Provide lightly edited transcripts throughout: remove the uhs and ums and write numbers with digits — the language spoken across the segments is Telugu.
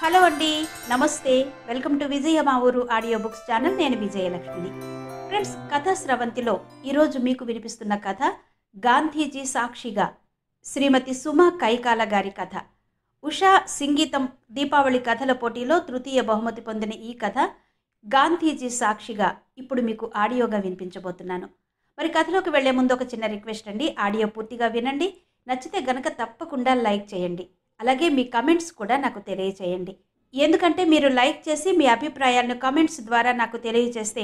హలో అండి, నమస్తే. వెల్కమ్ టు విజయ మా ఊరు ఆడియో బుక్స్ ఛానల్. నేను విజయలక్ష్మిని. ఫ్రెండ్స్, కథా స్రవంతిలో ఈరోజు మీకు వినిపిస్తున్న కథ గాంధీజీ సాక్షిగా, శ్రీమతి సుమా కైకాల గారి కథ. ఉషా సంగీతం దీపావళి కథల పోటీలో తృతీయ బహుమతి పొందిన ఈ కథ గాంధీజీ సాక్షిగా ఇప్పుడు మీకు ఆడియోగా వినిపించబోతున్నాను. మరి కథలోకి వెళ్లే ముందు ఒక చిన్న రిక్వెస్ట్ అండి. ఆడియో పూర్తిగా వినండి. నచ్చితే గనక తప్పకుండా లైక్ చేయండి. అలాగే మీ కమెంట్స్ కూడా నాకు తెలియచేయండి. ఎందుకంటే మీరు లైక్ చేసి మీ అభిప్రాయాలను కమెంట్స్ ద్వారా నాకు తెలియజేస్తే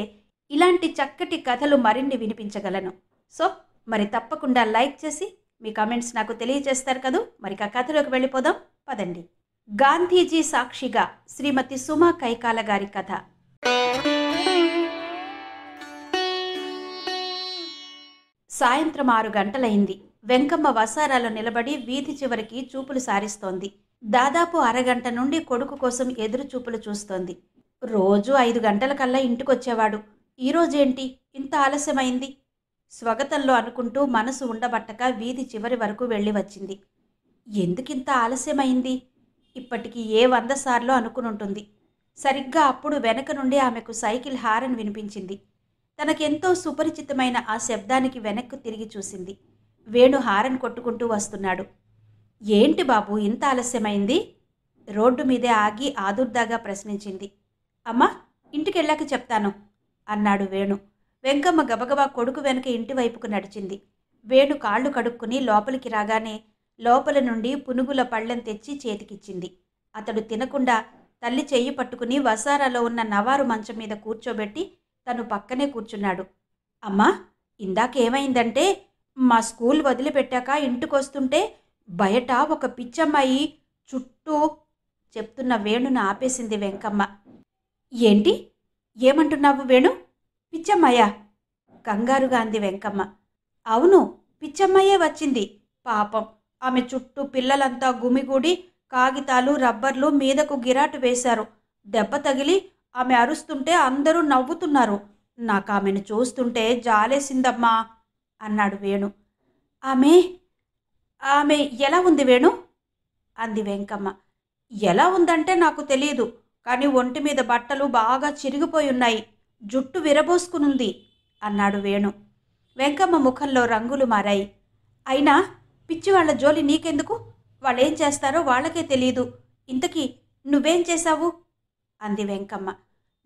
ఇలాంటి చక్కటి కథలు మరిన్ని వినిపించగలను. సో మరి తప్పకుండా లైక్ చేసి మీ కమెంట్స్ నాకు తెలియజేస్తారు కదూ. మరి కథలోకి వెళ్ళిపోదాం పదండి. గాంధీజీ సాక్షిగా, శ్రీమతి సుమా కైకాల గారి కథ. సాయంత్రం 6 గంటలైంది. వెంకమ్మ వసారాలో నిలబడి వీధి చివరికి చూపులు సారిస్తోంది. దాదాపు అరగంట నుండి కొడుకు కోసం ఎదురు చూపులు చూస్తోంది. రోజు 5 గంటలకల్లా ఇంటికొచ్చేవాడు. ఈరోజేంటి ఇంత ఆలస్యమైంది? స్వగతంలో అనుకుంటూ మనసు ఉండబట్టక వీధి చివరి వరకు వెళ్ళి వచ్చింది. ఎందుకింత ఆలస్యమైంది? ఇప్పటికి ఏ 100 సార్లు అనుకునుంటుంది. సరిగ్గా అప్పుడు వెనక నుండి ఆమెకు సైకిల్ హారన్ వినిపించింది. తనకెంతో సుపరిచితమైన ఆ శబ్దానికి వెనక్కు తిరిగి చూసింది. వేణు హారన్ కొట్టుకుంటూ వస్తున్నాడు. ఏంటి బాబు ఇంత ఆలస్యమైంది? రోడ్డు మీదే ఆగి ఆదుర్దాగా ప్రశ్నించింది. అమ్మా, ఇంటికెళ్ళాక చెప్తాను అన్నాడు వేణు. వెంకమ్మ గబగబా కొడుకు వెనక ఇంటి వైపుకు నడిచింది. వేణు కాళ్ళు కడుక్కుని లోపలికి రాగానే లోపల నుండి పునుగుల పళ్ళెం తెచ్చి చేతికిచ్చింది. అతడు తినకుండా తల్లి చెయ్యి పట్టుకుని వసారాలో ఉన్న నవారు మంచం మీద కూర్చోబెట్టి తను పక్కనే కూర్చున్నాడు. అమ్మా, ఇందాకేమైందంటే మా స్కూల్ వదిలిపెట్టాక ఇంటికొస్తుంటే బయట ఒక పిచ్చమ్మాయి చుట్టూ చెప్తున్న వేణును ఆపేసింది వెంకమ్మ. ఏంటి? ఏమంటున్నావు వేణు? పిచ్చమ్మాయా? కంగారుగా అంది వెంకమ్మ. అవును, పిచ్చమ్మాయే వచ్చింది. పాపం, ఆమె చుట్టూ పిల్లలంతా గుమిగూడి కాగితాలు రబ్బర్లు మీదకు గిరాటు వేశారు. దెబ్బ తగిలి ఆమె అరుస్తుంటే అందరూ నవ్వుతున్నారు. నాకామెను చూస్తుంటే జాలేసిందమ్మా అన్నాడు వేణు. ఆమె ఆమె ఎలా ఉంది వేణు? అంది వెంకమ్మ. ఎలా ఉందంటే నాకు తెలియదు, కానీ ఒంటి మీద బట్టలు బాగా చిరిగిపోయి ఉన్నాయి, జుట్టు విరబోసుకునుంది అన్నాడు వేణు. వెంకమ్మ ముఖంలో రంగులు మారాయి. అయినా పిచ్చివాళ్ల జోలి నీకెందుకు? వాళ్ళేం చేస్తారో వాళ్ళకే తెలియదు. ఇంతకీ నువ్వేం చేశావు? అంది వెంకమ్మ.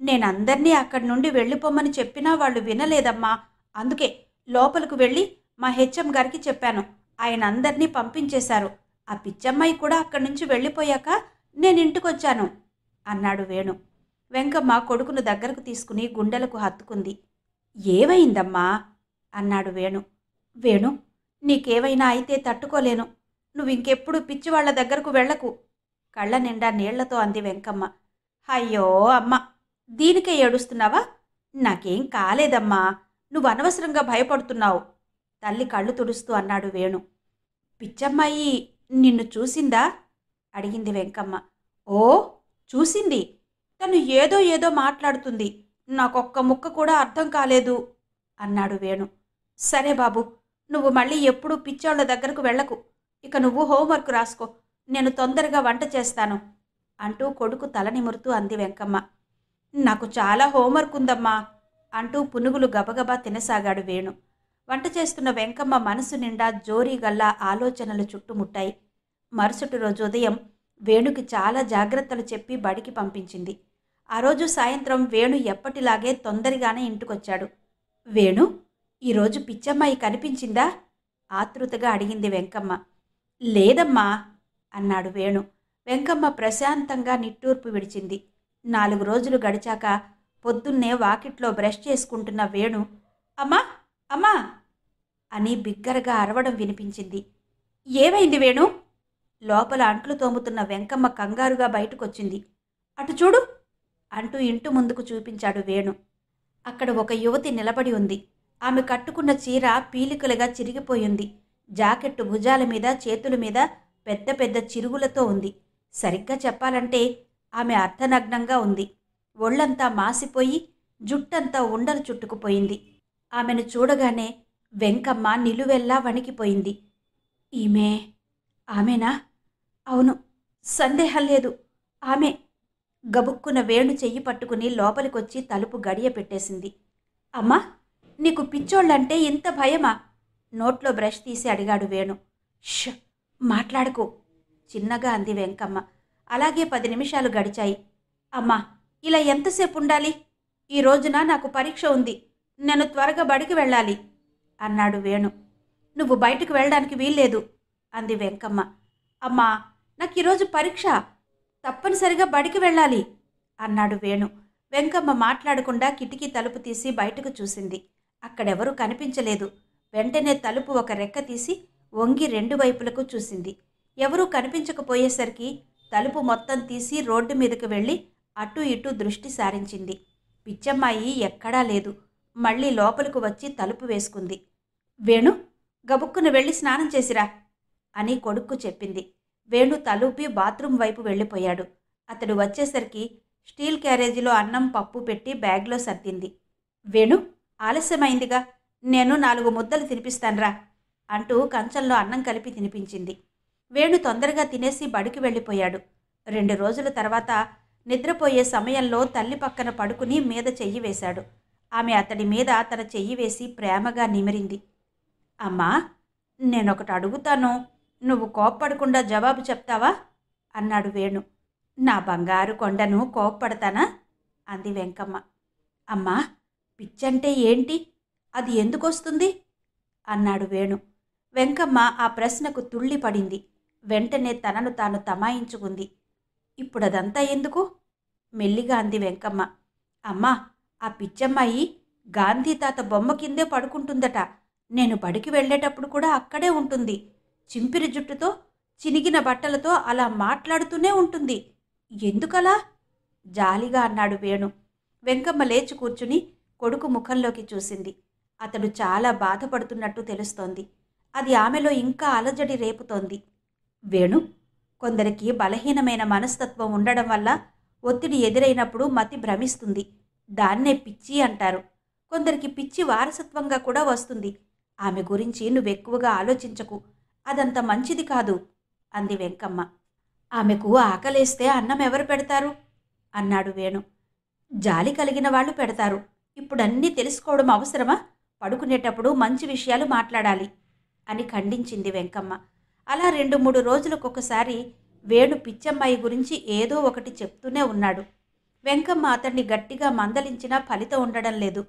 నేనందర్నీ అక్కడి నుండి వెళ్ళిపోమని చెప్పినా వాళ్ళు వినలేదమ్మా. అందుకే లోపలకు వెళ్ళి మా హెచ్ఎం గారికి చెప్పాను. ఆయన అందరినీ పంపించేశారు. ఆ పిచ్చమ్మాయి కూడా అక్కడి నుంచి వెళ్ళిపోయాక నేను ఇంటికొచ్చాను అన్నాడు వేణు. వెంకమ్మ కొడుకును దగ్గరకు తీసుకుని గుండెలకు హత్తుకుంది. ఏమైందమ్మా అన్నాడు వేణు. వేణు, నీకేవైనా అయితే తట్టుకోలేను. నువ్వింకెప్పుడు పిచ్చివాళ్ల దగ్గరకు వెళ్లకు కళ్ళ నిండా నీళ్లతో అంది వెంకమ్మ. అయ్యో అమ్మ, దీనికే ఏడుస్తున్నావా? నాకేం కాలేదమ్మా, నువ్వు అనవసరంగా భయపడుతున్నావు తల్లి కళ్ళు తుడుస్తూ అన్నాడు వేణు. పిచ్చమ్మాయి నిన్ను చూసిందా? అడిగింది వెంకమ్మ. ఓ, చూసింది. తను ఏదో ఏదో మాట్లాడుతుంది. నాకొక్క ముక్క కూడా అర్థం కాలేదు అన్నాడు వేణు. సరే బాబు, నువ్వు మళ్ళీ ఎప్పుడూ పిచ్చోళ్ల దగ్గరకు వెళ్లకు. ఇక నువ్వు హోంవర్క్ రాసుకో, నేను తొందరగా వంట చేస్తాను అంటూ కొడుకు తల నిమురుతూ అంది వెంకమ్మ. నాకు చాలా హోంవర్క్ ఉందమ్మా అంటూ పునుగులు గబగబా తినసాగాడు వేణు. వంట చేస్తున్న వెంకమ్మ మనసు నిండా జోరీగల్లా ఆలోచనలు చుట్టుముట్టాయి. మరుసటి రోజు ఉదయం వేణుకి చాలా జాగ్రత్తలు చెప్పి బడికి పంపించింది. ఆ రోజు సాయంత్రం వేణు ఎప్పటిలాగే తొందరగానే ఇంటికొచ్చాడు. వేణు, ఈరోజు పిచ్చమ్మాయి కనిపించిందా? ఆతృతగా అడిగింది వెంకమ్మ. లేదమ్మా అన్నాడు వేణు. వెంకమ్మ ప్రశాంతంగా నిట్టూర్పు విడిచింది. 4 రోజులు గడిచాక పొద్దున్నే వాకిట్లో బ్రష్ చేసుకుంటున్న వేణు అమ్మా అమ్మా అని బిగ్గరగా అరవడం వినిపించింది. ఏమైంది వేణు? లోపల అంట్లు తోముతున్న వెంకమ్మ కంగారుగా బయటకొచ్చింది. అటు చూడు అంటూ ఇంటి ముందుకు చూపించాడు వేణు. అక్కడ ఒక యువతి నిలబడి ఉంది. ఆమె కట్టుకున్న చీర పీలికలుగా చిరిగిపోయింది. జాకెట్టు భుజాల మీద చేతుల మీద పెద్ద పెద్ద చిరుగులతో ఉంది. సరిగ్గా చెప్పాలంటే ఆమె అర్ధనగ్నంగా ఉంది. ఒళ్లంతా మాసిపోయి జుట్టంతా ఉండలు చుట్టుకుపోయింది. ఆమెను చూడగానే వెంకమ్మ నిలువెల్లా వణికిపోయింది. ఆమెనా? అవును, సందేహం లేదు, ఆమె గబుక్కున వేణు చెయ్యి పట్టుకుని లోపలికొచ్చి తలుపు గడియ పెట్టేసింది. అమ్మా, నీకు పిచ్చోళ్ళంటే ఇంత భయమా? నోట్లో బ్రష్ తీసి అడిగాడు వేణు. ష్, మాట్లాడకు, చిన్నగా అంది వెంకమ్మ. అలాగే 10 నిమిషాలు గడిచాయి. అమ్మా, ఇలా ఎంతసేపు ఉండాలి? ఈ రోజున నాకు పరీక్ష ఉంది. నేను త్వరగా బడికి వెళ్ళాలి అన్నాడు వేణు. నువ్వు బయటకు వెళ్ళడానికి వీల్లేదు అంది వెంకమ్మ. అమ్మా, నాకు ఈరోజు పరీక్ష, తప్పనిసరిగా బడికి వెళ్ళాలి అన్నాడు వేణు. వెంకమ్మ మాట్లాడకుండా కిటికీ తలుపు తీసి బయటకు చూసింది. అక్కడెవరూ కనిపించలేదు. వెంటనే తలుపు ఒక రెక్క తీసి వంగి 2 వైపులకు చూసింది. ఎవరూ కనిపించకపోయేసరికి తలుపు మొత్తం తీసి రోడ్డు మీదకు వెళ్ళి అటు ఇటు దృష్టి సారించింది. పిచ్చమ్మాయి ఎక్కడా లేదు. మళ్ళీ లోపలికి వచ్చి తలుపు వేసుకుంది. వేణు, గబుక్కున వెళ్ళి స్నానం చేసిరా అని కొడుక్కు చెప్పింది. వేణు తలుపి బాత్రూం వైపు వెళ్ళిపోయాడు. అతడు వచ్చేసరికి స్టీల్ క్యారేజీలో అన్నం పప్పు పెట్టి బ్యాగ్లో సర్దింది. వేణు, ఆలస్యమైందిగా, నేను 4 ముద్దలు తినిపిస్తాన్రా అంటూ కంచంలో అన్నం కలిపి తినిపించింది. వేణు తొందరగా తినేసి బడికి వెళ్ళిపోయాడు. 2 రోజుల తర్వాత నిద్రపోయే సమయంలో తల్లి పక్కన పడుకుని మీద చెయ్యి వేశాడు. ఆమె అతడి మీద తన చెయ్యి వేసి ప్రేమగా నిమిరింది. అమ్మా, నేనొకటి అడుగుతాను, నువ్వు కోప్పడకుండా జవాబు చెప్తావా అన్నాడు వేణు. నా బంగారు కొండను కోప్పడతానా అంది వెంకమ్మ. అమ్మా, పిచ్చంటే ఏంటి? అది ఎందుకొస్తుంది అన్నాడు వేణు. వెంకమ్మ ఆ ప్రశ్నకు తుళ్ళిపడింది. వెంటనే తనను తాను తమాయించుకుంది. ఇప్పుడదంతా ఎందుకు? మెల్లిగా అంది వెంకమ్మ. అమ్మా, ఆ పిచ్చమ్మాయి గాంధీ తాత బొమ్మ కిందే పడుకుంటుందట. నేను బడికి వెళ్ళేటప్పుడు కూడా అక్కడే ఉంటుంది. చింపిరి జుట్టుతో, చినిగిన బట్టలతో అలా మాట్లాడుతూనే ఉంటుంది. ఎందుకలా? జాలిగా అన్నాడు వేణు. వెంకమ్మ లేచి కూర్చుని కొడుకు ముఖంలోకి చూసింది. అతడు చాలా బాధపడుతున్నట్టు తెలుస్తోంది. అది ఆమెలో ఇంకా అలజడి రేపుతోంది. వేణు, కొందరికి బలహీనమైన మనస్తత్వం ఉండడం వల్ల ఒత్తిడి ఎదురైనప్పుడు మతి భ్రమిస్తుంది. దాన్నే పిచ్చి అంటారు. కొందరికి పిచ్చి వారసత్వంగా కూడా వస్తుంది. ఆమె గురించి నువ్వెక్కువగా ఆలోచించకు. అదంత మంచిది కాదు అంది వెంకమ్మ. ఆమెకు ఆకలేస్తే అన్నం ఎవరు పెడతారు అన్నాడు వేణు. జాలి కలిగిన వాళ్ళు పెడతారు. ఇప్పుడన్నీ తెలుసుకోవడం అవసరమా? పడుకునేటప్పుడు మంచి విషయాలు మాట్లాడాలి అని ఖండించింది వెంకమ్మ. అలా 2-3 రోజులకొకసారి వేణు పిచ్చమ్మాయి గురించి ఏదో ఒకటి చెప్తూనే ఉన్నాడు. వెంకమ్మ అతన్ని గట్టిగా మందలించినా ఫలితం ఉండడం లేదు.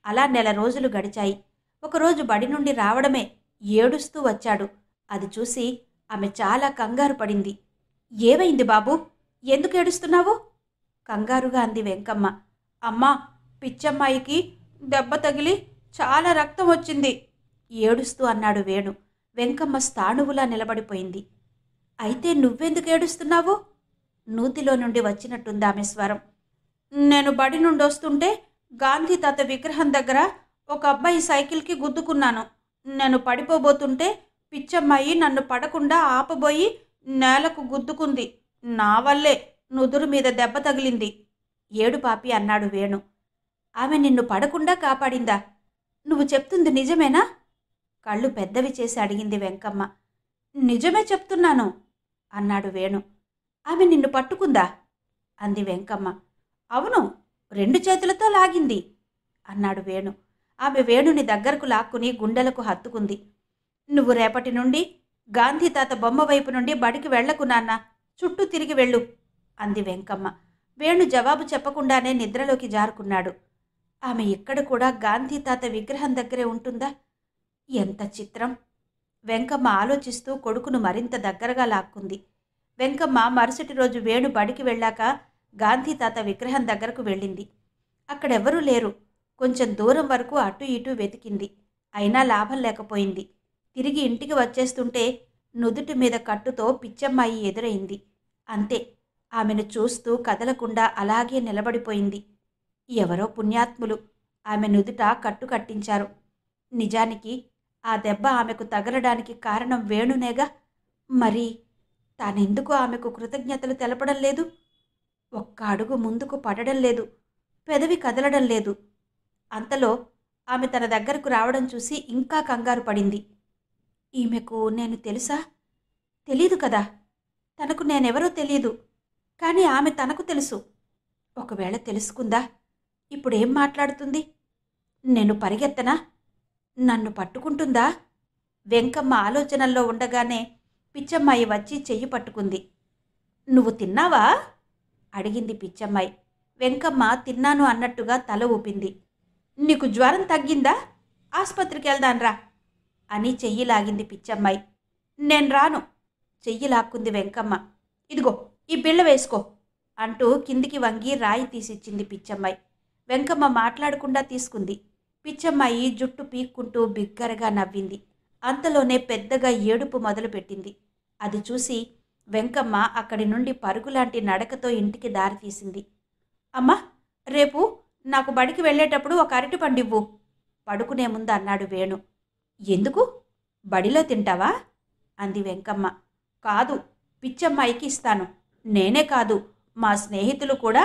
అలా 1 నెల రోజులు గడిచాయి. ఒకరోజు బడి నుండి రావడమే ఏడుస్తూ వచ్చాడు. అది చూసి ఆమె చాలా కంగారు పడింది. ఏమైంది బాబూ, ఎందుకు ఏడుస్తున్నావు కంగారుగా అంది వెంకమ్మ. అమ్మా, పిచ్చమ్మాయికి దెబ్బ తగిలి చాలా రక్తం వచ్చింది ఏడుస్తూ అన్నాడు వేణు. వెంకమ్మ స్థాణువులా నిలబడిపోయింది. అయితే నువ్వెందుకు ఏడుస్తున్నావు? నూతిలో నుండి వచ్చినట్టుంది ఆమె స్వరం. నేను బడి నుండి వస్తుంటే గాంధీ తాత విగ్రహం దగ్గర ఒక అబ్బాయి సైకిల్కి గుద్దుకున్నాను. నేను పడిపోబోతుంటే పిచ్చమ్మాయి నన్ను పడకుండా ఆపబోయి నేలకు గుద్దుకుంది. నా వల్లే నుదురు మీద దెబ్బ తగిలింది ఏడుపాపి అన్నాడు వేణు. ఆమె నిన్ను పడకుండా కాపాడిందా? నువ్వు చెప్తుంది నిజమేనా? కళ్ళు పెద్దవి చేసి అడిగింది వెంకమ్మ. నిజమే చెప్తున్నాను అన్నాడు వేణు. ఆమె నిన్ను పట్టుకుందా అంది వెంకమ్మ. అవును, 2 చేతులతో లాగింది అన్నాడు వేణు. ఆమె వేణుని దగ్గరకు లాక్కుని గుండెలకు హత్తుకుంది. నువ్వు రేపటి నుండి గాంధీ తాత బొమ్మ వైపు నుండి బడికి వెళ్లకు నాన్న, చుట్టూ తిరిగి వెళ్ళు అంది వెంకమ్మ. వేణు జవాబు చెప్పకుండానే నిద్రలోకి జారుకున్నాడు. ఆమె ఇక్కడ కూడా గాంధీ తాత విగ్రహం దగ్గరే ఉంటుందా? ఎంత చిత్రం! వెంకమ్మ ఆలోచిస్తూ కొడుకును మరింత దగ్గరగా లాక్కుంది. వెంకమ్మ మరుసటి రోజు వేణు బడికి వెళ్ళాక గాంధీ తాత విగ్రహం దగ్గరకు వెళ్ళింది. అక్కడెవరూ లేరు. కొంచెం దూరం వరకు అటు ఇటు వెతికింది. అయినా లాభం లేకపోయింది. తిరిగి ఇంటికి వచ్చేస్తుంటే నుదుటి మీద కట్టుతో పిచ్చమ్మాయి ఎదురైంది. అంతే, ఆమెను చూస్తూ కదలకుండా అలాగే నిలబడిపోయింది. ఎవరో పుణ్యాత్ములు ఆమె నుదుట కట్టు కట్టించారు. నిజానికి ఆ దెబ్బ ఆమెకు తగలడానికి కారణం వేణునేగా. మరి తానెందుకు ఆమెకు కృతజ్ఞతలు తెలపడం లేదు? ఒక్క అడుగు ముందుకు పడడం లేదు. పెదవి కదలడం లేదు. అంతలో ఆమె తన దగ్గరకు రావడం చూసి ఇంకా కంగారు పడింది. ఈమెకు నేను తెలుసా? తెలీదు కదా. తనకు నేనెవరో తెలీదు. కానీ ఆమె తనకు తెలుసు. ఒకవేళ తెలుసుకుందా? ఇప్పుడేం మాట్లాడుతుంది? నేను పరిగెత్తనా? నన్ను పట్టుకుంటుందా? వెంకమ్మ ఆలోచనల్లో ఉండగానే పిచ్చమ్మాయి వచ్చి చెయ్యి పట్టుకుంది. నువ్వు తిన్నావా? అడిగింది పిచ్చమ్మాయి. వెంకమ్మ తిన్నాను అన్నట్టుగా తల ఊపింది. నీకు జ్వరం తగ్గిందా? ఆస్పత్రికి వెళ్దాన్రా అని చెయ్యి లాగింది పిచ్చమ్మాయి. నేను రాను. చెయ్యి లాక్కుంది వెంకమ్మ. ఇదిగో ఈ బిళ్ళ వేసుకో అంటూ కిందికి వంగి రాయి తీసిచ్చింది పిచ్చమ్మాయి. వెంకమ్మ మాట్లాడకుండా తీసుకుంది. పిచ్చమ్మాయి జుట్టు పీక్కుంటూ బిగ్గరగా నవ్వింది. అంతలోనే పెద్దగా ఏడుపు మొదలుపెట్టింది. అది చూసి వెంకమ్మ అక్కడి నుండి పరుగులాంటి నడకతో ఇంటికి దారితీసింది. అమ్మా, రేపు నాకు బడికి వెళ్ళేటప్పుడు ఒక అరటిపండివ్వు పడుకునే ముందు అన్నాడు వేణు. ఎందుకు? బడిలో తింటావా? అంది వెంకమ్మ. కాదు, పిచ్చమ్మాయికి ఇస్తాను. నేనే కాదు, మా స్నేహితులు కూడా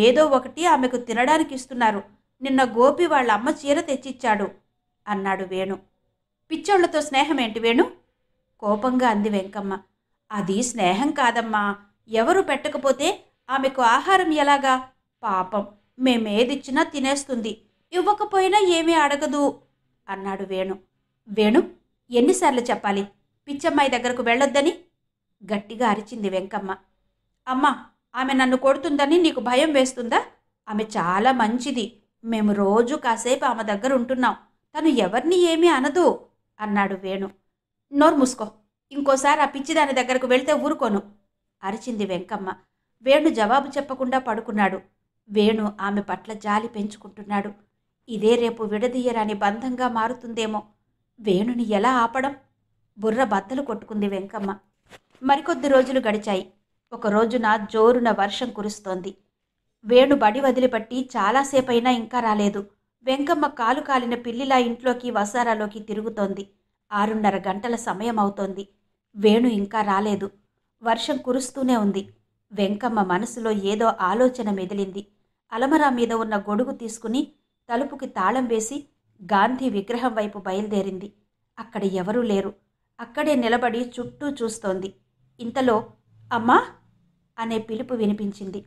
ఏదో ఒకటి ఆమెకు తినడానికి ఇస్తున్నారు. నిన్న గోపి వాళ్ళ అమ్మ చీర తెచ్చిచ్చాడు అన్నాడు వేణు. పిచ్చోళ్లతో స్నేహం ఏంటి వేణు? కోపంగా అంది వెంకమ్మ. అది స్నేహం కాదమ్మా. ఎవరు పెట్టకపోతే ఆమెకు ఆహారం ఎలాగా? పాపం, మేమేదిచ్చినా తినేస్తుంది. ఇవ్వకపోయినా ఏమీ అడగదు అన్నాడు వేణు. వేణు, ఎన్నిసార్లు చెప్పాలి పిచ్చమ్మాయి దగ్గరకు వెళ్ళొద్దని? గట్టిగా అరిచింది వెంకమ్మ. అమ్మా, ఆమె నన్ను కొడుతుందని నీకు భయం వేస్తుందా? ఆమె చాలా మంచిది. మేము రోజు కాసేపు ఆమె దగ్గర ఉంటున్నాం. తను ఎవరిని ఏమీ అనదు అన్నాడు వేణు. నోరు మూసుకో. ఇంకోసారి ఆ పిచ్చిదాని దగ్గరకు వెళ్తే ఊరుకోను అరిచింది వెంకమ్మ. వేణు జవాబు చెప్పకుండా పడుకున్నాడు. వేణు ఆమె పట్ల జాలి పెంచుకుంటున్నాడు. ఇదే రేపు విడదీయరాని బంధంగా మారుతుందేమో. వేణుని ఎలా ఆపడం? బుర్ర బద్దలు కొట్టుకుంది వెంకమ్మ. మరికొద్ది రోజులు గడిచాయి. ఒక రోజున జోరున వర్షం కురుస్తోంది. వేణు బడి వదిలిపట్టి చాలాసేపైనా ఇంకా రాలేదు. వెంకమ్మ కాలు కాలిన పిల్లిలా ఇంట్లోకి వసారాలోకి తిరుగుతోంది. 6:30 గంటల సమయం అవుతోంది. వేణు ఇంకా రాలేదు. వర్షం కురుస్తూనే ఉంది. వెంకమ్మ మనసులో ఏదో ఆలోచన మెదిలింది. అలమరా మీద ఉన్న గొడుగు తీసుకుని తలుపుకి తాళం వేసి గాంధీ విగ్రహం వైపు బయలుదేరింది. అక్కడ ఎవరూ లేరు. అక్కడే నిలబడి చుట్టూ చూస్తోంది. ఇంతలో అమ్మా అనే పిలుపు వినిపించింది.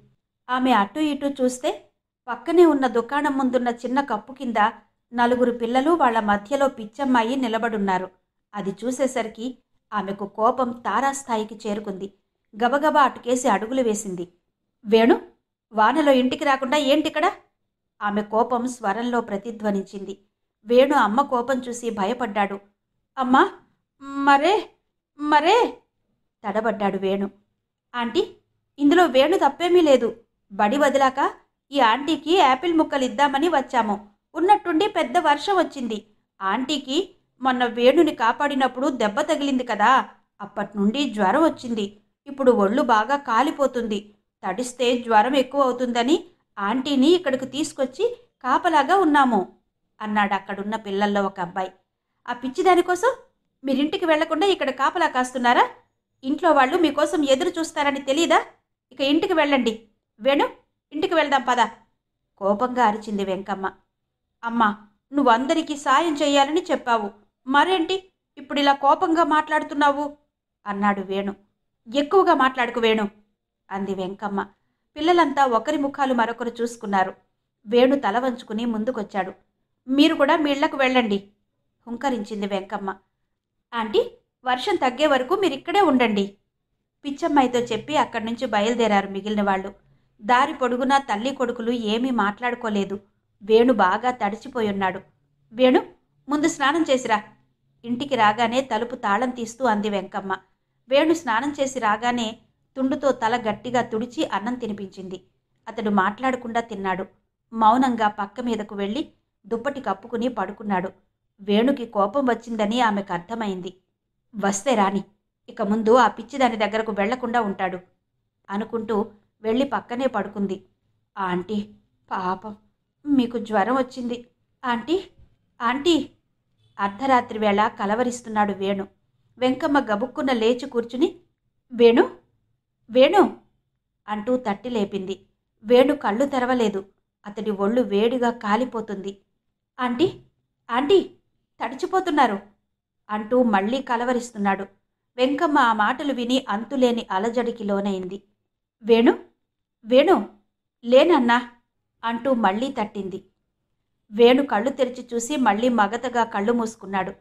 ఆమె అటూ ఇటూ చూస్తే పక్కనే ఉన్న దుకాణం ముందున్న చిన్న కప్పు కింద 4 పిల్లలు వాళ్ల మధ్యలో పిచ్చమ్మాయి నిలబడున్నారు. అది చూసేసరికి ఆమెకు కోపం తారాస్థాయికి చేరుకుంది. గబగబా అటుకేసి అడుగులు వేసింది. వేణు, వానలో ఇంటికి రాకుండా ఏంటిక్కడ? ఆమె కోపం స్వరంలో ప్రతిధ్వనించింది. వేణు అమ్మ కోపం చూసి భయపడ్డాడు. అమ్మా, మరే మరే తడబడ్డాడు వేణు. ఆంటీ, ఇందులో వేణు తప్పేమీ లేదు. బడి వదిలాక ఈ ఆంటీకి యాపిల్ ముక్కలు ఇద్దామని వచ్చాము. ఉన్నట్టుండి పెద్ద వర్షం వచ్చింది. ఆంటీకి మొన్న వేణుని కాపాడినప్పుడు దెబ్బ తగిలింది కదా, అప్పట్నుండి జ్వరం వచ్చింది. ఇప్పుడు ఒళ్ళు బాగా కాలిపోతుంది. తడిస్తే జ్వరం ఎక్కువ అవుతుందని ఆంటీని ఇక్కడికి తీసుకొచ్చి కాపలాగా ఉన్నాము అన్నాడు అక్కడున్న పిల్లల్లో ఒక అబ్బాయి. ఆ పిచ్చిదానికోసం మీరింటికి వెళ్లకుండా ఇక్కడ కాపలా కాస్తున్నారా? ఇంట్లో వాళ్ళు మీకోసం ఎదురు చూస్తారని తెలీదా? ఇక ఇంటికి వెళ్ళండి. వేణు, ఇంటికి వెళ్దాం పద కోపంగా అరిచింది వెంకమ్మ. అమ్మా, నువ్వందరికీ సాయం చెయ్యాలని చెప్పావు. మరేంటి ఇప్పుడిలా కోపంగా మాట్లాడుతున్నావు అన్నాడు వేణు. ఎక్కువగా మాట్లాడుకు వేణు అంది వెంకమ్మ. పిల్లలంతా ఒకరి ముఖాలు మరొకరు చూసుకున్నారు. వేణు తల వంచుకుని ముందుకొచ్చాడు. మీరు కూడా మీ ఇళ్లకు వెళ్ళండి హుంకరించింది వెంకమ్మ. ఆంటీ, వర్షం తగ్గే వరకు మీరిక్కడే ఉండండి పిచ్చమ్మాయితో చెప్పి అక్కడి నుంచి బయలుదేరారు మిగిలిన వాళ్ళు. దారి పొడుగునా తల్లి కొడుకులు ఏమీ మాట్లాడుకోలేదు. వేణు బాగా తడిచిపోయున్నాడు. వేణు, ముందు స్నానం చేసిరా ఇంటికి రాగానే తలుపు తాళం తీస్తూ అంది వెంకమ్మ. వేణు స్నానం చేసి రాగానే తుండుతో తల గట్టిగా తుడిచి అన్నం తినిపించింది. అతడు మాట్లాడకుండా తిన్నాడు. మౌనంగా పక్క మీదకు వెళ్ళి దుప్పటి కప్పుకుని పడుకున్నాడు. వేణుకి కోపం వచ్చిందని ఆమెకు అర్థమైంది. వస్తే రాని, ఇక ముందు ఆ పిచ్చిదాని దగ్గరకు వెళ్లకుండా ఉంటాడు అనుకుంటూ వెళ్ళి పక్కనే పడుకుంది. ఆంటీ, పాపం, మీకు జ్వరం వచ్చింది. ఆంటీ, ఆంటీ అర్ధరాత్రి వేళ కలవరిస్తున్నాడు వేణు. వెంకమ్మ గబుక్కున లేచి కూర్చుని వేణు, వేణు అంటూ తట్టి లేపింది. వేణు కళ్ళు తెరవలేదు. అతడి ఒళ్ళు వేడిగా కాలిపోతుంది. ఆంటీ, ఆంటీ, తడిచిపోతున్నారు అంటూ మళ్లీ కలవరిస్తున్నాడు. వెంకమ్మ ఆ మాటలు విని అంతులేని అలజడికి లోనైంది. వేణు, వేణు లేనన్నా అంటూ మళ్ళీ తట్టింది. వేణు కళ్ళు తెరిచి చూసి మళ్ళీ మగతగా కళ్ళు మూసుకున్నాడు.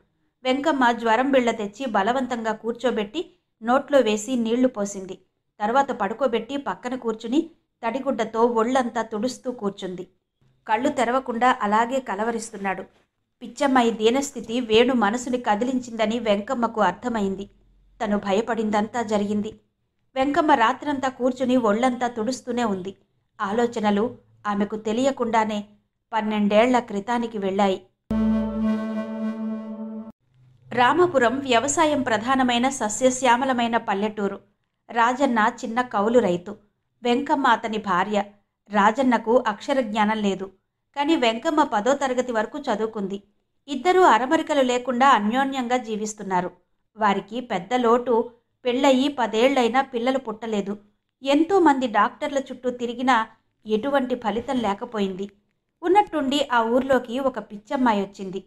వెంకమ్మ జ్వరం బిళ్ళ తెచ్చి బలవంతంగా కూర్చోబెట్టి నోట్లో వేసి నీళ్లు పోసింది. తర్వాత పడుకోబెట్టి పక్కన కూర్చుని తడిగుడ్డతో ఒళ్లంతా తుడుస్తూ కూర్చుంది. కళ్ళు తెరవకుండా అలాగే కలవరిస్తున్నాడు. పిచ్చమ్మాయి దీనస్థితి వేణు మనసుని కదిలించిందని వెంకమ్మకు అర్థమైంది. తను భయపడిందంతా జరిగింది. వెంకమ్మ రాత్రంతా కూర్చుని ఒళ్లంతా తుడుస్తూనే ఉంది. ఆలోచనలు ఆమెకు తెలియకుండానే 12 ఏళ్ల క్రితానికి వెళ్ళాయి. రామపురం వ్యవసాయం ప్రధానమైన సస్యశ్యామలమైన పల్లెటూరు. రాజన్న చిన్న కౌలు రైతు. వెంకమ్మ అతని భార్య. రాజన్నకు అక్షర జ్ఞానం లేదు. కానీ వెంకమ్మ 10వ తరగతి వరకు చదువుకుంది. ఇద్దరూ అరమరికలు లేకుండా అన్యోన్యంగా జీవిస్తున్నారు. వారికి పెద్ద లోటు, పెళ్ళయి 10 ఏళ్లైనా పిల్లలు పుట్టలేదు. ఎంతోమంది డాక్టర్ల చుట్టూ తిరిగినా ఎటువంటి ఫలితం లేకపోయింది. ఉన్నట్టుండి ఆ ఊర్లోకి ఒక పిచ్చమ్మాయి వచ్చింది.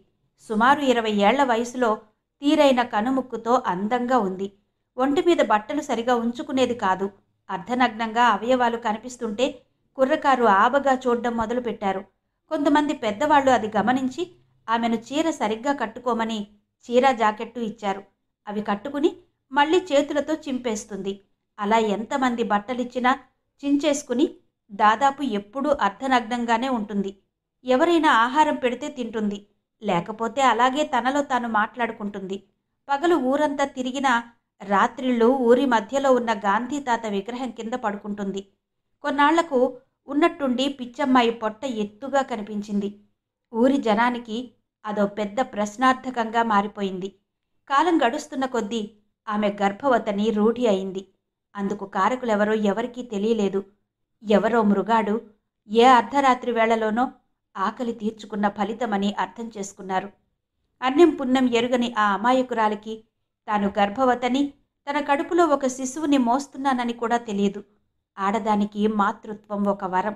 సుమారు 20 ఏళ్ల వయసులో తీరైన కనుముక్కుతో అందంగా ఉంది. ఒంటి మీద బట్టలు సరిగా ఉంచుకునేది కాదు. అర్ధనగ్నంగా అవయవాలు కనిపిస్తుంటే కుర్రకారు ఆబగా చూడ్డం మొదలుపెట్టారు. కొంతమంది పెద్దవాళ్లు అది గమనించి ఆమెను చీర సరిగ్గా కట్టుకోమని చీర జాకెట్టు ఇచ్చారు. అవి కట్టుకుని మళ్ళీ చేతులతో చింపేస్తుంది. అలా ఎంతమంది బట్టలిచ్చినా చించేసుకుని దాదాపు ఎప్పుడూ అర్ధనగ్నంగానే ఉంటుంది. ఎవరైనా ఆహారం పెడితే తింటుంది, లేకపోతే అలాగే తనలో తాను మాట్లాడుకుంటుంది. పగలు ఊరంతా తిరిగినా రాత్రిళ్ళు ఊరి మధ్యలో ఉన్న గాంధీ తాత విగ్రహం కింద పడుకుంటుంది. కొన్నాళ్లకు ఉన్నట్టుండి పిచ్చమ్మాయి పొట్ట ఎత్తుగా కనిపించింది. ఊరి జనానికి అదో పెద్ద ప్రశ్నార్థకంగా మారిపోయింది. కాలం గడుస్తున్న కొద్దీ ఆమె గర్భవతిని రూఢి అయింది. అందుకు కారకులెవరో ఎవరికీ తెలియలేదు. ఎవరో మృగాడు ఏ అర్ధరాత్రి వేళలోనో ఆకలి తీర్చుకున్న ఫలితమని అర్థం చేసుకున్నారు. అన్నం పుణ్యం ఎరుగని ఆ అమాయకురాలికి తాను గర్భవతిని, తన కడుపులో ఒక శిశువుని మోస్తున్నానని కూడా తెలియదు. ఆడదానికి మాతృత్వం ఒక వరం.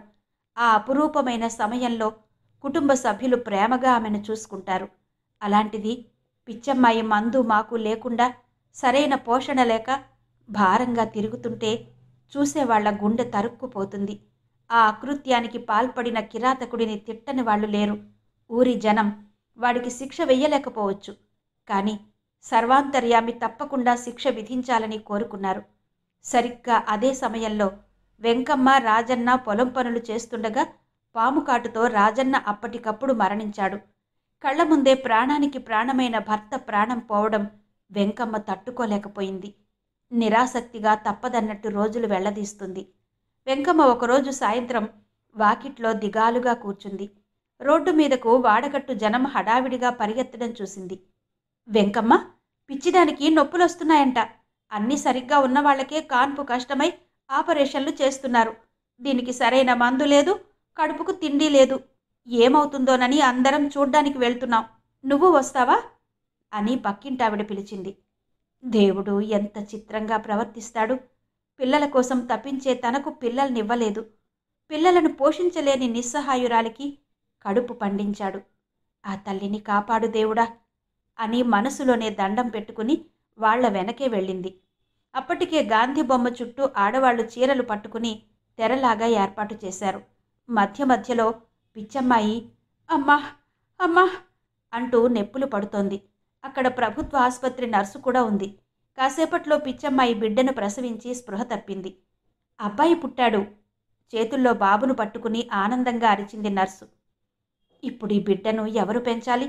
ఆ అపురూపమైన సమయంలో కుటుంబ సభ్యులు ప్రేమగా ఆమెను చూసుకుంటారు. అలాంటిది పిచ్చమ్మాయి మందు మాకు లేకుండా, సరైన పోషణ లేక భారంగా తిరుగుతుంటే చూసేవాళ్ల గుండె తరుక్కుపోతుంది. ఆ అకృత్యానికి పాల్పడిన కిరాతకుడిని తిట్టని వాళ్ళు లేరు. ఊరి జనం వాడికి శిక్ష వెయ్యలేకపోవచ్చు, కానీ సర్వాంతర్యామి తప్పకుండా శిక్ష విధించాలని కోరుకున్నారు. సరిగ్గా అదే సమయంలో వెంకమ్మ, రాజన్న పొలం పనులు చేస్తుండగా పాము కాటుతో రాజన్న అప్పటికప్పుడు మరణించాడు. కళ్ల ముందే ప్రాణానికి ప్రాణమైన భర్త ప్రాణం పోవడం వెంకమ్మ తట్టుకోలేకపోయింది. నిరాసక్తిగా తప్పదన్నట్టు రోజులు వెళ్లదీస్తుంది. వెంకమ్మ ఒకరోజు సాయంత్రం వాకిట్లో దిగాలుగా కూర్చుంది. రోడ్డు మీదకు వాడగట్టు జనం హడావిడిగా పరిగెత్తడం చూసింది. వెంకమ్మ, పిచ్చిదానికి నొప్పులొస్తున్నాయంట. అన్నీ సరిగ్గా ఉన్నవాళ్లకే కాన్పు కష్టమై ఆపరేషన్లు చేస్తున్నారు. దీనికి సరైన మందు లేదు, కడుపుకు తిండి లేదు. ఏమవుతుందోనని అందరం చూడ్డానికి వెళ్తున్నాం. నువ్వు వస్తావా అని పక్కింటావిడ పిలిచింది. దేవుడు ఎంత చిత్రంగా ప్రవర్తిస్తాడు. పిల్లల కోసం తప్పించే తనకు పిల్లల్నివ్వలేదు. పిల్లలను పోషించలేని నిస్సహాయురాలికి కడుపు పండించాడు. ఆ తల్లిని కాపాడు దేవుడా అని మనసులోనే దండం పెట్టుకుని వాళ్ల వెనకే వెళ్ళింది. అప్పటికే గాంధీ బొమ్మ చుట్టూ ఆడవాళ్లు చీరలు పట్టుకుని తెరలాగా ఏర్పాటు చేశారు. మధ్య మధ్యలో పిచ్చమ్మాయి అమ్మా అమ్మా అంటూ నెప్పులు పడుతోంది. అక్కడ ప్రభుత్వ ఆసుపత్రి నర్సు కూడా ఉంది. కాసేపట్లో పిచ్చమ్మాయి బిడ్డను ప్రసవించి స్పృహ తప్పింది. అబ్బాయి పుట్టాడు. చేతుల్లో బాబును పట్టుకుని ఆనందంగా అరిచింది నర్సు. ఇప్పుడు ఈ బిడ్డను ఎవరు పెంచాలి?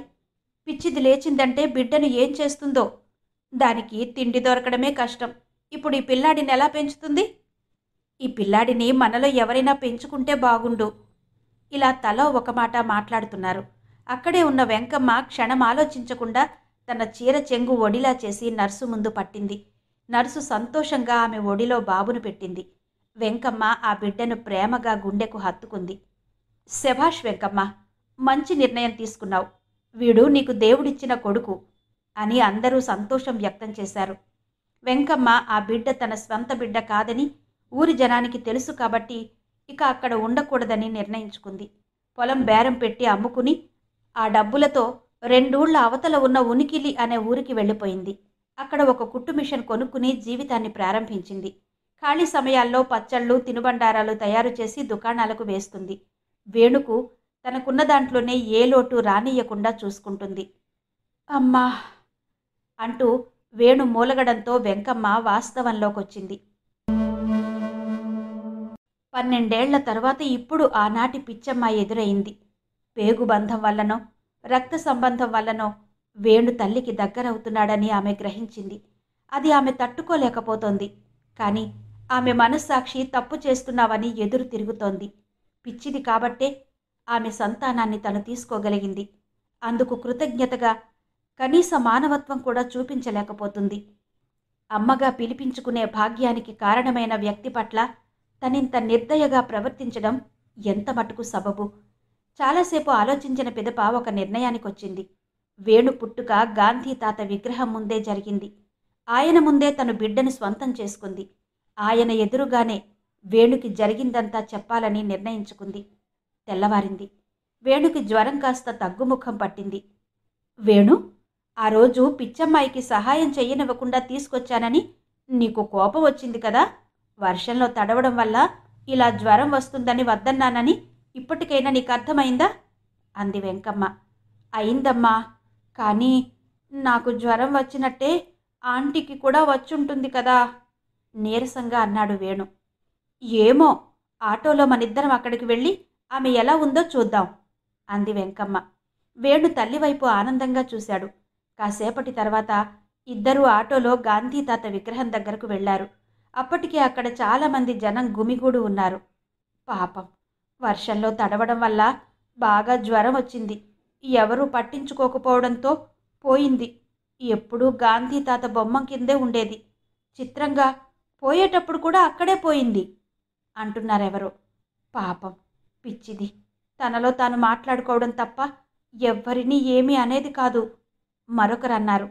పిచ్చిది లేచిందంటే బిడ్డను ఏం చేస్తుందో? దానికి తిండి దొరకడమే కష్టం. ఇప్పుడు ఈ పిల్లాడిని ఎలా పెంచుతుంది? ఈ పిల్లాడిని మనలో ఎవరైనా పెంచుకుంటే బాగుండు. ఇలా తలో ఒక మాట మాట్లాడుతున్నారు. అక్కడే ఉన్న వెంకమ్మ క్షణం ఆలోచించకుండా తన చీర చెంగు ఒడిలా చేసి నర్సు ముందు పట్టింది. నర్సు సంతోషంగా ఆమె ఒడిలో బాబును పెట్టింది. వెంకమ్మ ఆ బిడ్డను ప్రేమగా గుండెకు హత్తుకుంది. శభాష్ వెంకమ్మ, మంచి నిర్ణయం తీసుకున్నావు. వీడు నీకు దేవుడిచ్చిన కొడుకు అని అందరూ సంతోషం వ్యక్తం చేశారు. వెంకమ్మ ఆ బిడ్డ తన స్వంత బిడ్డ కాదని ఊరి జనానికి తెలుసు కాబట్టి ఇక అక్కడ ఉండకూడదని నిర్ణయించుకుంది. పొలం బేరం పెట్టి అమ్ముకుని ఆ డబ్బులతో 2 ఊళ్ళ అవతల ఉన్న ఉనికిలి అనే ఊరికి వెళ్ళిపోయింది. అక్కడ ఒక కుట్టు మిషన్ కొనుక్కుని జీవితాన్ని ప్రారంభించింది. ఖాళీ సమయాల్లో పచ్చళ్ళు తినుబండారాలు తయారు చేసి దుకాణాలకు వేస్తుంది. వేణుకు తనకున్న దాంట్లోనే ఏ లోటు రానియ్యకుండా చూసుకుంటుంది. అమ్మా అంటూ వేణు మూలగడంతో వెంకమ్మ వాస్తవంలోకొచ్చింది. 12 ఏళ్ల తరువాత ఇప్పుడు ఆనాటి పిచ్చమ్మ ఎదురైంది. పేగుబంధం వల్లనో రక్త సంబంధం వల్లనో వేణు తల్లికి దగ్గరవుతున్నాడని ఆమె గ్రహించింది. అది ఆమె తట్టుకోలేకపోతోంది. కానీ ఆమె మనస్సాక్షి తప్పు చేస్తున్నావని ఎదురు తిరుగుతోంది. పిచ్చిది కాబట్టే ఆమె సంతానాన్ని తను తీసుకోగలిగింది. అందుకు కృతజ్ఞతగా కనీస మానవత్వం కూడా చూపించలేకపోతుంది. అమ్మగా పిలిపించుకునే భాగ్యానికి కారణమైన వ్యక్తి పట్ల తనింత నిర్దయగా ప్రవర్తించడం ఎంత మటుకు సబబు? చాలాసేపు ఆలోచించిన పిదప ఒక నిర్ణయానికొచ్చింది. వేణు పుట్టుక గాంధీ తాత విగ్రహం ముందే జరిగింది. ఆయన ముందే తను బిడ్డను స్వంతం చేసుకుంది. ఆయన ఎదురుగానే వేణుకి జరిగిందంతా చెప్పాలని నిర్ణయించుకుంది. తెల్లవారింది. వేణుకి జ్వరం కాస్త తగ్గుముఖం పట్టింది. వేణు, ఆ రోజు పిచ్చమ్మాయికి సహాయం చెయ్యనివ్వకుండా తీసుకొచ్చానని నీకు కోపం వచ్చింది కదా? వర్షంలో తడవడం వల్ల ఇలా జ్వరం వస్తుందని వద్దన్నానని ఇప్పటికైనా నీకు అర్థమైందా? అంది వెంకమ్మ. అయిందమ్మా, కానీ నాకు జ్వరం వచ్చినట్టే ఆంటీకి కూడా వచ్చుంటుంది కదా నీరసంగా అన్నాడు వేణు. ఏమో, ఆటోలో మనిద్దరం అక్కడికి వెళ్ళి ఆమె ఎలా ఉందో చూద్దాం అంది వెంకమ్మ. వేణు తల్లివైపు ఆనందంగా చూశాడు. కాసేపటి తర్వాత ఇద్దరూ ఆటోలో గాంధీ తాత విగ్రహం దగ్గరకు వెళ్లారు. అప్పటికే అక్కడ చాలామంది జనం గుమిగూడు ఉన్నారు. పాపం, వర్షంలో తడవడం వల్ల బాగా జ్వరం వచ్చింది. ఎవరూ పట్టించుకోకపోవడంతో పోయింది. ఎప్పుడూ గాంధీ తాత బొమ్మ కిందే ఉండేది. చిత్రంగా పోయేటప్పుడు కూడా అక్కడే పోయింది అంటున్నారెవరో. పాపం, పిచ్చిది. తనలో తాను మాట్లాడుకోవడం తప్ప ఎవ్వరినీ ఏమీ అనేది కాదు మరొకరన్నారు.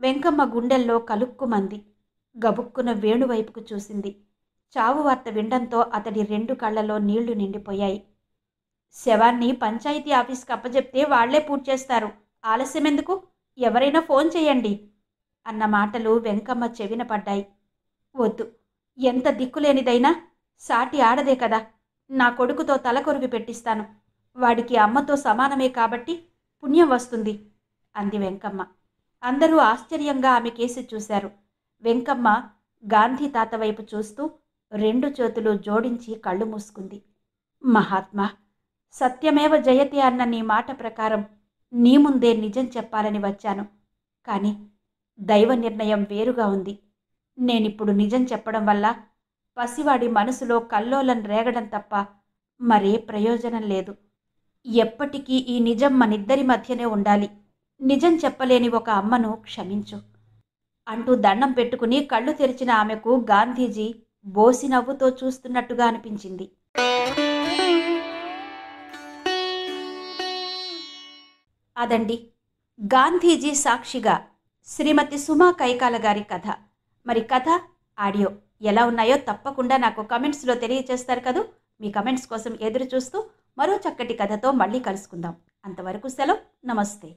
వెంకమ్మ గుండెల్లో కలుక్కుమంది. గబుక్కున వేణువైపుకు చూసింది. చావు వార్త వినడంతో అతడి 2 కళ్లలో నీళ్లు నిండిపోయాయి. శవాన్ని పంచాయతీ ఆఫీస్కి అప్పజెప్తే వాళ్లే పూడ్చేస్తారు. ఆలస్యమెందుకు? ఎవరైనా ఫోన్ చేయండి అన్న మాటలు వెంకమ్మ చెవిన పడ్డాయి. వద్దు, ఎంత దిక్కులేనిదైనా సాటి ఆడదే కదా. నా కొడుకుతో తలకొరివి పెట్టిస్తాను. వాడికి అమ్మతో సమానమే కాబట్టి పుణ్యం వస్తుంది అంది వెంకమ్మ. అందరూ ఆశ్చర్యంగా ఆమె కేసి చూశారు. వెంకమ్మ గాంధీ తాత వైపు చూస్తూ 2 చేతులు జోడించి కళ్ళు మూసుకుంది. మహాత్మా, సత్యమేవ జయతే అన్న నీ మాట ప్రకారం నీ ముందే నిజం చెప్పాలని వచ్చాను. కానీ దైవ నిర్ణయం వేరుగా ఉంది. నేనిప్పుడు నిజం చెప్పడం వల్ల పసివాడి మనసులో కల్లోలం రేగడం తప్ప మరే ప్రయోజనం లేదు. ఎప్పటికీ ఈ నిజం మనిద్దరి మధ్యనే ఉండాలి. నిజం చెప్పలేని ఒక అమ్మను క్షమించు అంటూ దండం పెట్టుకుని కళ్ళు తెరిచిన ఆమెకు గాంధీజీ బోసి నవ్వుతో చూస్తున్నట్టుగా అనిపించింది. అదండి గాంధీజీ సాక్షిగా శ్రీమతి సుమా కైకాల గారి కథ. మరి కథ, ఆడియో ఎలా ఉన్నాయో తప్పకుండా నాకు కమెంట్స్లో తెలియజేస్తారు కదూ. మీ కమెంట్స్ కోసం ఎదురు చూస్తూ మరో చక్కటి కథతో మళ్ళీ కలుసుకుందాం. అంతవరకు సెలవు. నమస్తే.